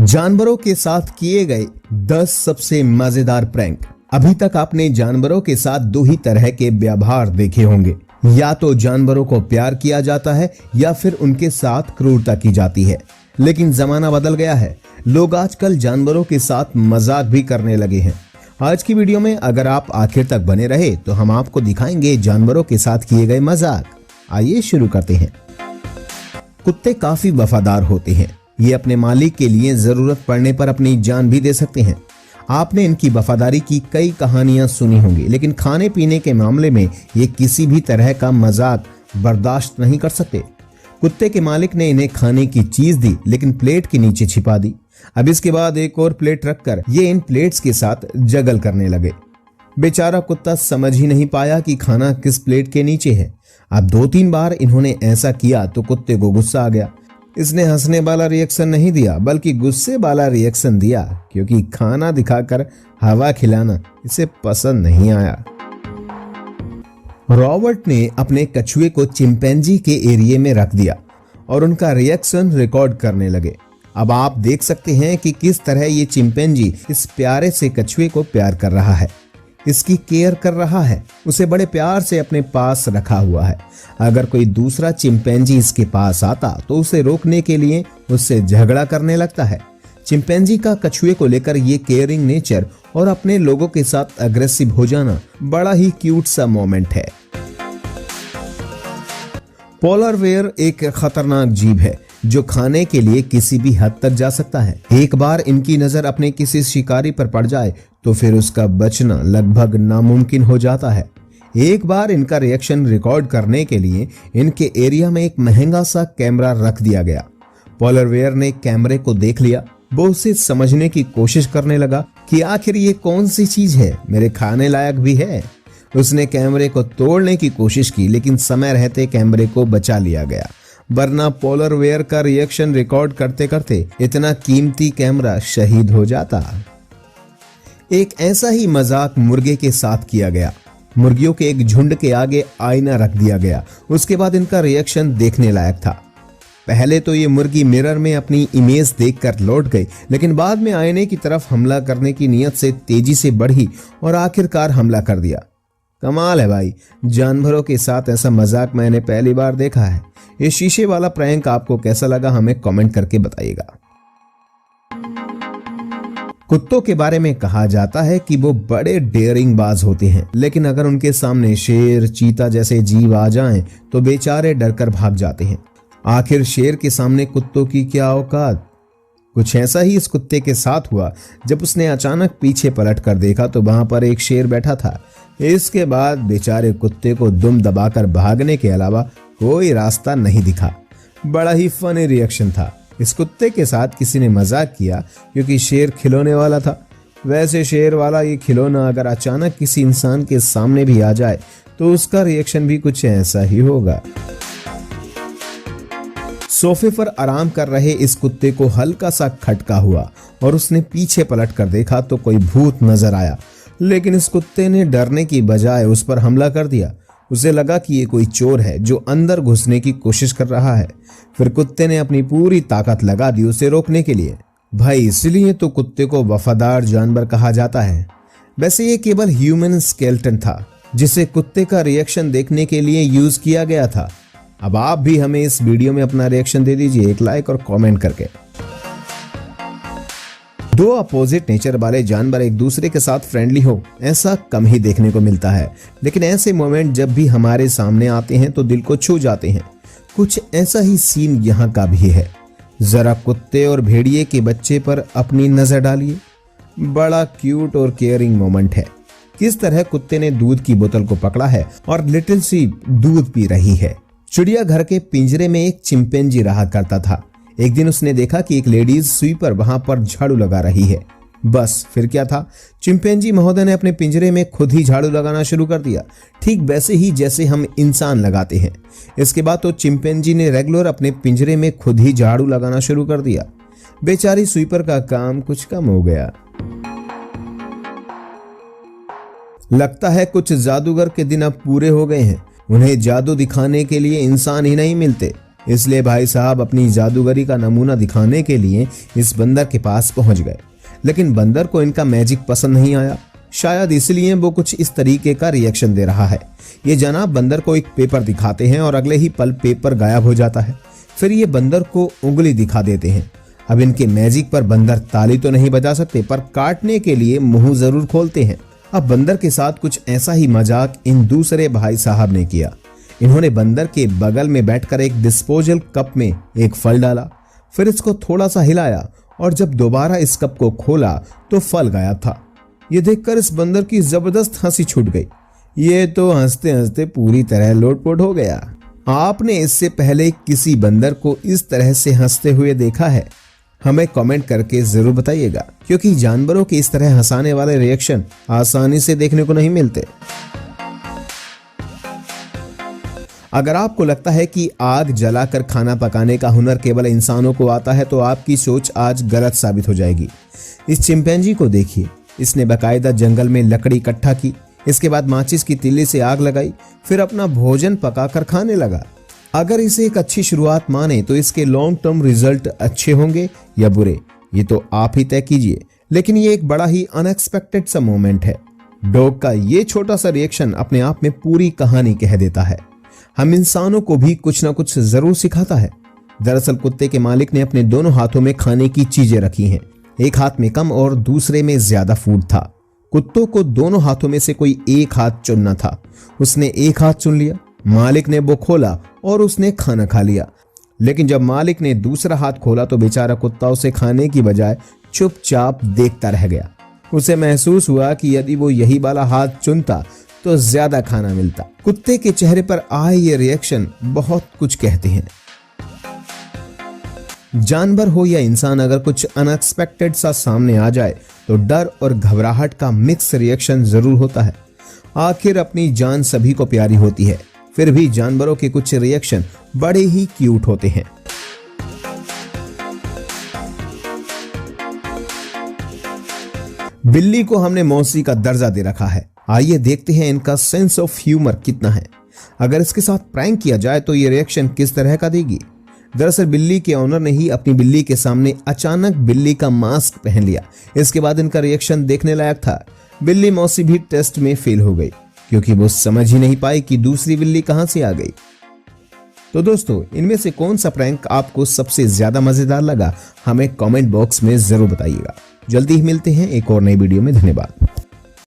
जानवरों के साथ किए गए 10 सबसे मजेदार प्रैंक। अभी तक आपने जानवरों के साथ दो ही तरह के व्यवहार देखे होंगे, या तो जानवरों को प्यार किया जाता है या फिर उनके साथ क्रूरता की जाती है। लेकिन जमाना बदल गया है, लोग आजकल जानवरों के साथ मजाक भी करने लगे हैं। आज की वीडियो में अगर आप आखिर तक बने रहे तो हम आपको दिखाएंगे जानवरों के साथ किए गए मजाक। आइए शुरू करते हैं। कुत्ते काफी वफादार होते हैं, ये अपने मालिक के लिए जरूरत पड़ने पर अपनी जान भी दे सकते हैं। आपने इनकी वफादारी की कई कहानियां सुनी होंगी, लेकिन खाने पीने के मामले में ये किसी भी तरह का मजाक बर्दाश्त नहीं कर सकते। कुत्ते के मालिक ने इन्हें खाने की चीज दी, लेकिन प्लेट के नीचे छिपा दी। अब इसके बाद एक और प्लेट रखकर ये इन प्लेट्स के साथ जगल करने लगे। बेचारा कुत्ता समझ ही नहीं पाया कि खाना किस प्लेट के नीचे है। अब 2-3 बार इन्होंने ऐसा किया तो कुत्ते को गुस्सा आ गया। इसने हंसने वाला रिएक्शन नहीं दिया, बल्कि गुस्से वाला रिएक्शन दिया, क्योंकि खाना दिखाकर हवा खिलाना इसे पसंद नहीं आया। रॉबर्ट ने अपने कछुए को चिंपैंजी के एरिया में रख दिया और उनका रिएक्शन रिकॉर्ड करने लगे। अब आप देख सकते हैं कि किस तरह ये चिंपैंजी इस प्यारे से कछुए को प्यार कर रहा है, इसकी केयर कर रहा है, उसे बड़े प्यार से अपने पास रखा हुआ है। अगर कोई दूसरा चिंपैंजी इसके पास आता तो उसे रोकने के लिए उससे झगड़ा करने लगता है। चिंपैंजी का कछुए को लेकर ये केयरिंग नेचर और अपने लोगों के साथ अग्रेसिव हो जाना बड़ा ही क्यूट सा मोमेंट है। पोलर बेयर एक खतरनाक जीव है जो खाने के लिए किसी भी हद तक जा सकता है। एक बार इनकी नजर अपने किसी शिकारी पर पड़ जाए तो फिर उसका बचना लगभग नामुमकिन हो जाता है। एक बार इनका रिएक्शन रिकॉर्ड करने के लिए इनके एरिया में एक महंगा सा कैमरा रख दिया गया। पोलर बेयर ने कैमरे को देख लिया। वो उसे समझने की कोशिश करने लगा कि आखिर ये कौन सी चीज है, मेरे खाने लायक भी है। उसने कैमरे को तोड़ने की कोशिश की, लेकिन समय रहते कैमरे को बचा लिया गया, वरना पोलर बेयर का रिएक्शन रिकॉर्ड करते करते इतना कीमती कैमरा शहीद हो जाता। एक ऐसा ही मजाक मुर्गे के साथ किया गया। मुर्गियों के एक झुंड के आगे आईना रख दिया गया। उसके बाद इनका रिएक्शन देखने लायक था। पहले तो ये मुर्गी मिरर में अपनी इमेज देखकर लौट गई, लेकिन बाद में आईने की तरफ हमला करने की नीयत से तेजी से बढ़ी और आखिरकार हमला कर दिया। कमाल है भाई, जानवरों के साथ ऐसा मजाक मैंने पहली बार देखा है। ये शीशे वाला प्रैंक आपको कैसा लगा हमें कमेंट करके बताइएगा। कुत्तों के बारे में कहा जाता है कि वो बड़े डेयरिंग बाज होते हैं, लेकिन अगर उनके सामने शेर, चीता जैसे जीव आ जाएं तो बेचारे डरकर भाग जाते हैं। आखिर शेर के सामने कुत्तों की क्या औकात। कुछ ऐसा ही इस कुत्ते के साथ हुआ। जब उसने अचानक पीछे पलट कर देखा तो वहां पर एक शेर बैठा था। इसके बाद बेचारे कुत्ते को दुम दबाकर भागने के अलावा कोई रास्ता नहीं दिखा। बड़ा ही फनी रिएक्शन था। इस कुत्ते के साथ किसी ने मजाक किया क्योंकि शेर खिलौने वाला था। वैसे शेर वाला ये खिलौना अगर अचानक किसी इंसान के सामने भी आ जाए तो उसका रिएक्शन भी कुछ ऐसा ही होगा। सोफे पर आराम कर रहे इस कुत्ते को हल्का सा खटका हुआ और उसने पीछे पलट कर देखा तो कोई भूत नजर आया, लेकिन इस कुत्ते ने डरने की बजाय उस पर हमला कर दिया। उसे लगा कि ये कोई चोर है जो अंदर घुसने की कोशिश कर रहा है। फिर कुत्ते ने अपनी पूरी ताकत लगा दी उसे रोकने के लिए। भाई इसलिए तो कुत्ते को वफादार जानवर कहा जाता है। वैसे ये केवल ह्यूमन स्केलेटन था जिसे कुत्ते का रिएक्शन देखने के लिए यूज किया गया था। अब आप भी हमें इस वीडियो में अपना रिएक्शन दे दीजिए एक लाइक और कमेंट करके। दो अपोजिट नेचर वाले जानवर एक दूसरे के साथ फ्रेंडली हो, ऐसा कम ही देखने को मिलता है, लेकिन ऐसे मोमेंट जब भी हमारे सामने आते हैं तो दिल को छू जाते हैं। कुछ ऐसा ही सीन यहाँ का भी है। जरा कुत्ते और भेड़िए के बच्चे पर अपनी नजर डालिए। बड़ा क्यूट और केयरिंग मोमेंट है। किस तरह कुत्ते ने दूध की बोतल को पकड़ा है और लिटिल सी दूध पी रही है। चिड़ियाघर के पिंजरे में एक चिंपैंजी रहा करता था। एक दिन उसने देखा कि एक लेडीज स्वीपर वहां पर झाड़ू लगा रही है। बस फिर क्या था, चिंपैंजी महोदय ने अपने पिंजरे में खुद ही झाड़ू लगाना शुरू कर दिया, ठीक वैसे ही जैसे हम इंसान लगाते हैं। इसके बाद तो चिंपैंजी ने रेगुलर अपने पिंजरे में खुद ही झाड़ू लगाना शुरू कर दिया। बेचारी स्वीपर का काम कुछ कम हो गया। लगता है कुछ जादूगर के दिन अब पूरे हो गए हैं। उन्हें जादू दिखाने के लिए इंसान ही नहीं मिलते, इसलिए भाई साहब अपनी जादूगरी का नमूना दिखाने के लिए इस बंदर के पास पहुंच गए। लेकिन बंदर को इनका मैजिक पसंद नहीं आया, शायद इसलिए वो कुछ इस तरीके का रिएक्शन दे रहा है। ये जनाब बंदर को एक पेपर दिखाते हैं और अगले ही पल पेपर गायब हो जाता है। फिर ये बंदर को उंगली दिखा देते हैं। अब इनके मैजिक पर बंदर ताली तो नहीं बजा सकते, पर काटने के लिए मुंह जरूर खोलते हैं। अब बंदर के साथ कुछ ऐसा ही मजाक इन दूसरे भाई साहब ने किया। इन्होंने बंदर के बगल में बैठकर एक डिस्पोजल कप में एक फल डाला, फिर इसको थोड़ा सा हिलाया और जब दोबारा इस कप को खोला तो फल गायब था। ये देखकर इस बंदर की जबरदस्त हंसी छूट गई। ये तो हंसते हंसते पूरी तरह लोटपोट हो गया। आपने इससे पहले किसी बंदर को इस तरह से हंसते हुए देखा है? हमें कमेंट करके जरूर बताइएगा, क्योंकि जानवरों के इस तरह हंसाने वाले रिएक्शन आसानी से देखने को नहीं मिलते। अगर आपको लगता है कि आग जलाकर खाना पकाने का हुनर केवल इंसानों को आता है तो आपकी सोच आज गलत साबित हो जाएगी। इस चिंपैंजी को देखिए, इसने बाकायदा जंगल में लकड़ी इकट्ठा की, इसके बाद माचिस की तीली से आग लगाई, फिर अपना भोजन पकाकर खाने लगा। अगर इसे एक अच्छी शुरुआत माने तो इसके लॉन्ग टर्म रिजल्ट अच्छे होंगे या बुरे, ये तो आप ही तय कीजिए। लेकिन ये एक बड़ा ही अनएक्सपेक्टेड सा मोमेंट है। डॉग का ये छोटा सा रिएक्शन अपने आप में पूरी कहानी कह देता है। हम इंसानों को भी कुछ ना कुछ जरूर सिखाता है। दरअसल कुत्ते के मालिक ने अपने दोनों हाथों में खाने की चीजें रखी हैं। एक हाथ में कम और दूसरे में ज्यादा फूड था। कुत्तों को दोनों हाथों में से कोई एक हाथ चुनना था। उसने एक हाथ चुन लिया। मालिक ने वो खोला और उसने खाना खा लिया। लेकिन जब मालिक ने दूसरा हाथ खोला तो बेचारा कुत्ता उसे खाने की बजाय चुपचाप देखता रह गया। उसे महसूस हुआ कि यदि वो यही वाला हाथ चुनता तो ज्यादा खाना मिलता। कुत्ते के चेहरे पर आए ये रिएक्शन बहुत कुछ कहते हैं। जानवर हो या इंसान, अगर कुछ अनएक्सपेक्टेड सा सामने आ जाए तो डर और घबराहट का मिक्स रिएक्शन जरूर होता है। आखिर अपनी जान सभी को प्यारी होती है, फिर भी जानवरों के कुछ रिएक्शन बड़े ही क्यूट होते हैं। बिल्ली को हमने मौसी का दर्जा दे रखा है। आइए देखते हैं इनका सेंस ऑफ ह्यूमर कितना है। अगर इसके साथ प्रैंक किया जाए तो ये रिएक्शन किस तरह का देगी। दरअसल बिल्ली के ओनर ने ही अपनी बिल्ली के सामने अचानक बिल्ली का मास्क पहन लिया। इसके बाद इनका रिएक्शन देखने लायक था। बिल्ली मौसी भी टेस्ट में फेल हो गई, क्योंकि वो समझ ही नहीं पाई कि दूसरी बिल्ली कहां से आ गई। तो दोस्तों, इनमें से कौन सा प्रैंक आपको सबसे ज्यादा मजेदार लगा, हमें कमेंट बॉक्स में जरूर बताइएगा। जल्दी ही मिलते हैं एक और नई वीडियो में। धन्यवाद।